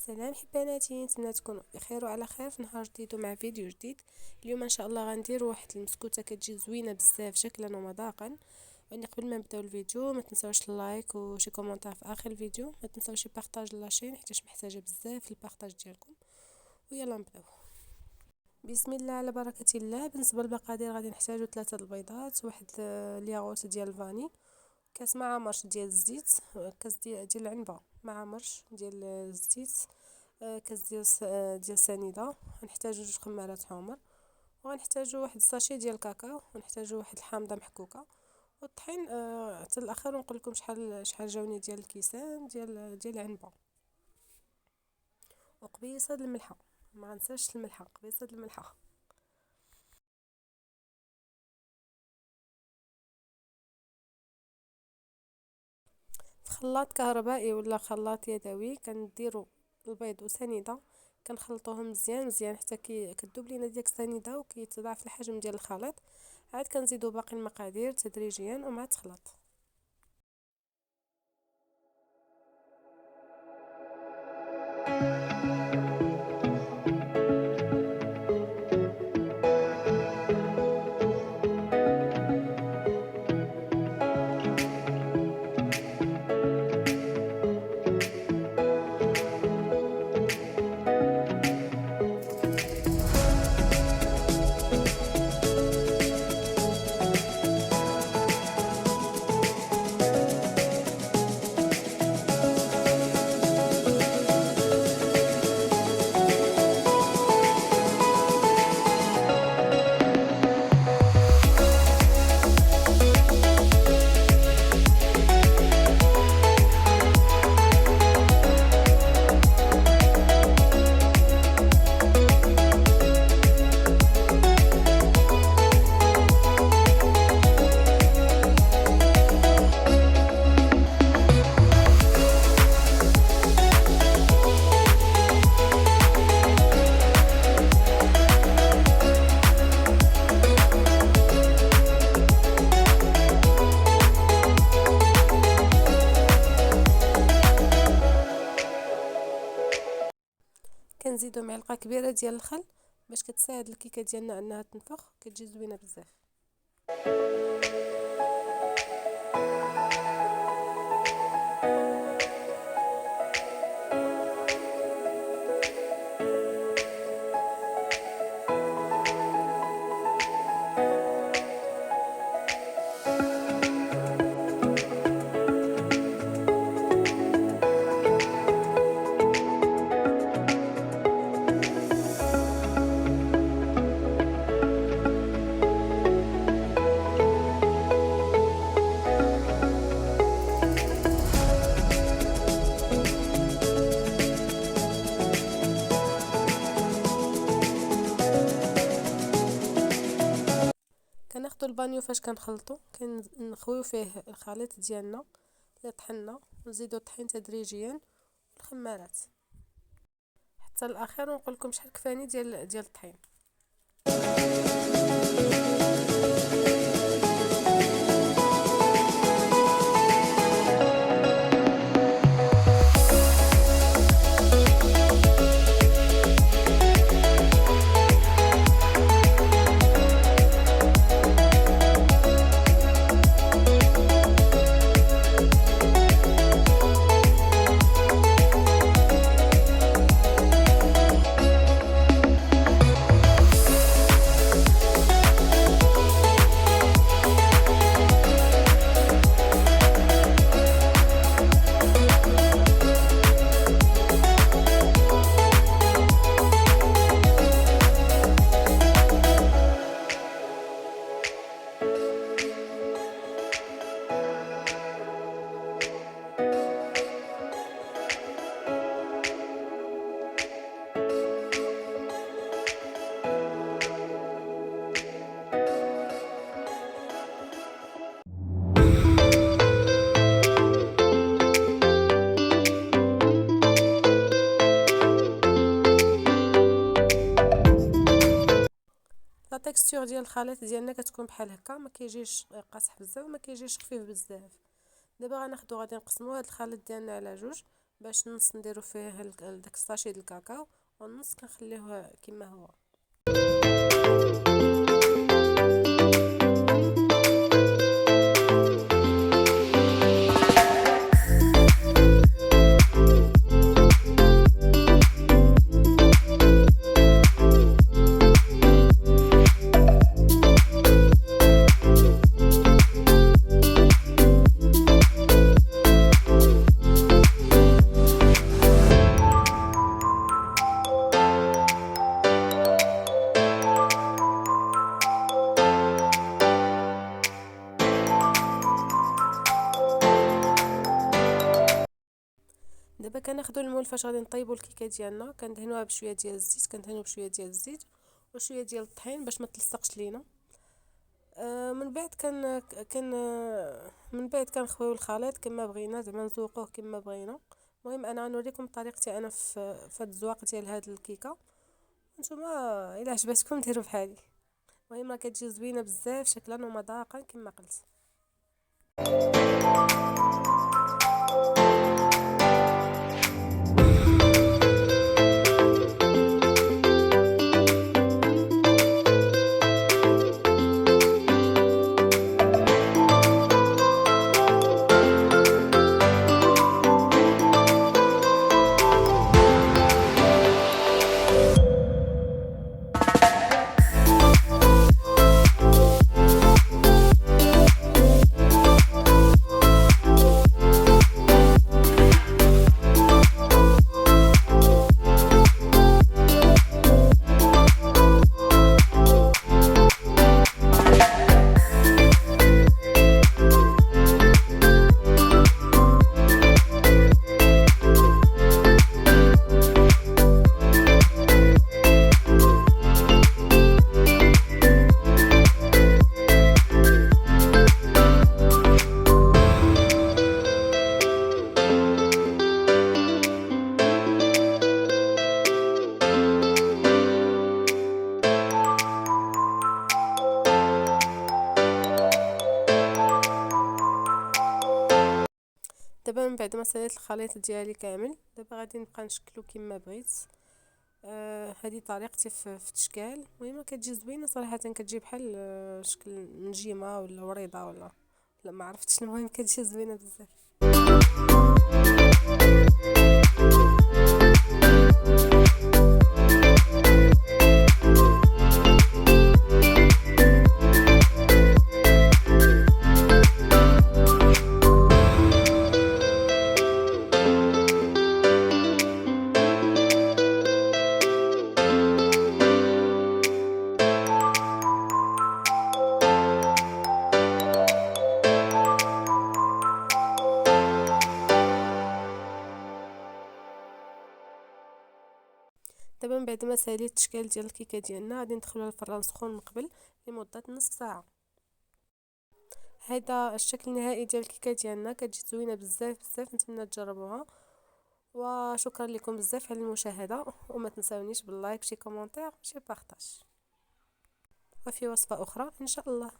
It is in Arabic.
سلام حباناتي، نتمنى تكونوا بخير وعلى خير في نهار جديد ومع فيديو جديد. اليوم ان شاء الله غندير واحد المسكوته كتجي زوينه بزاف شكلا ومذاقا. واني قبل ما نبداو الفيديو ما تنساوش اللايك وشي كومونتير في اخر الفيديو، ما تنساوش بارطاج لاشين حيت محتاجه بزاف البارطاج ديالكم. ويلا نبداو. بسم الله على بركه الله. بالنسبه للمقادير غادي نحتاجو 3 البيضات، واحد الياغورت ديال الفاني، كاس مع مرش ديال الزيت، كاس ديال العنبه مع مرش ديال الزيت، كاس ديال سنيده. غنحتاجو 2 خمارات حمر، وغنحتاجو واحد الساشي ديال الكاكاو، ونحتاجو واحد الحامضه محكوكه والطحين. حتى الاخر نقول لكم شحال جاوني ديال الكيسان ديال العنبه، وقبيصه الملحه. ما غنساش الملحه، قبيصه الملحه. في خلاط كهربائي ولا خلاط يدوي كنديروا البيض وسنيده، كنخلطوهم مزيان مزيان حتى كتذوب لينا ديك السنيده وكيتضاعف الحجم ديال الخليط. عاد كنزيدوا باقي المقادير تدريجيا ومع تخلط. كنزيدو معلقه كبيره ديال الخل باش كتساعد الكيكه ديالنا انها تنفخ، كتجي زوينه بزاف. كناخدو البانيو فاش كنخلطو كنخويو فيه الخليط ديالنا اللي طحنا، ونزيدو الطحين تدريجيا والخمارات حتى الاخير، ونقول لكم شحال كفاني ديال الطحين. لا تكستور ديال الخليط ديالنا كتكون بحال هكا، ما كيجيش قاصح بزاف وما كيجيش خفيف بزاف. دابا غناخدو غادي نقسمو هاد الخليط ديالنا على جوج باش نص نديرو فيه داك الساشي د الكاكاو، والنص كنخليوه كما هو. دابا كناخدو المول فاش غادي نطيبو الكيكه ديالنا، كندهنوها بشويه ديال الزيت، كندهنو بشويه ديال الزيت وشويه ديال الطحين باش ما تلصقش لينا. من بعد من بعد كنخويو الخليط كما بغينا، زعما نذوقوه كما بغينا. المهم انا غنوريكم طريقتي انا في هاد الزواق ديال هاد الكيكه، نتوما الا عجبتكم ديروا بحالي. المهم راه كتجي زوينه بزاف شكلا ومذاقا كما قلت. دابا من بعد ما ساليت الخليط ديالي كامل، دابا غادي نبقى نشكلو كما بغيت. هذه طريقتي في التشكال. المهم كتجي زوينه صراحه، كتجي بحال شكل نجيمه ولا وريضه ولا لا ما عرفتش. المهم كتجي زوينه بزاف. دابا من بعد ما ساليت التشكال ديال الكيكه ديالنا، غادي ندخلوها الفران سخون من قبل لمده نصف ساعه. هذا الشكل النهائي ديال الكيكه ديالنا، كتجي زوينه بزاف بزاف. نتمنى تجربوها، وشكرا لكم بزاف على المشاهده، وما تنساونيش باللايك، شي كومونتير، شي بارطاج، وفي وصفه اخرى ان شاء الله.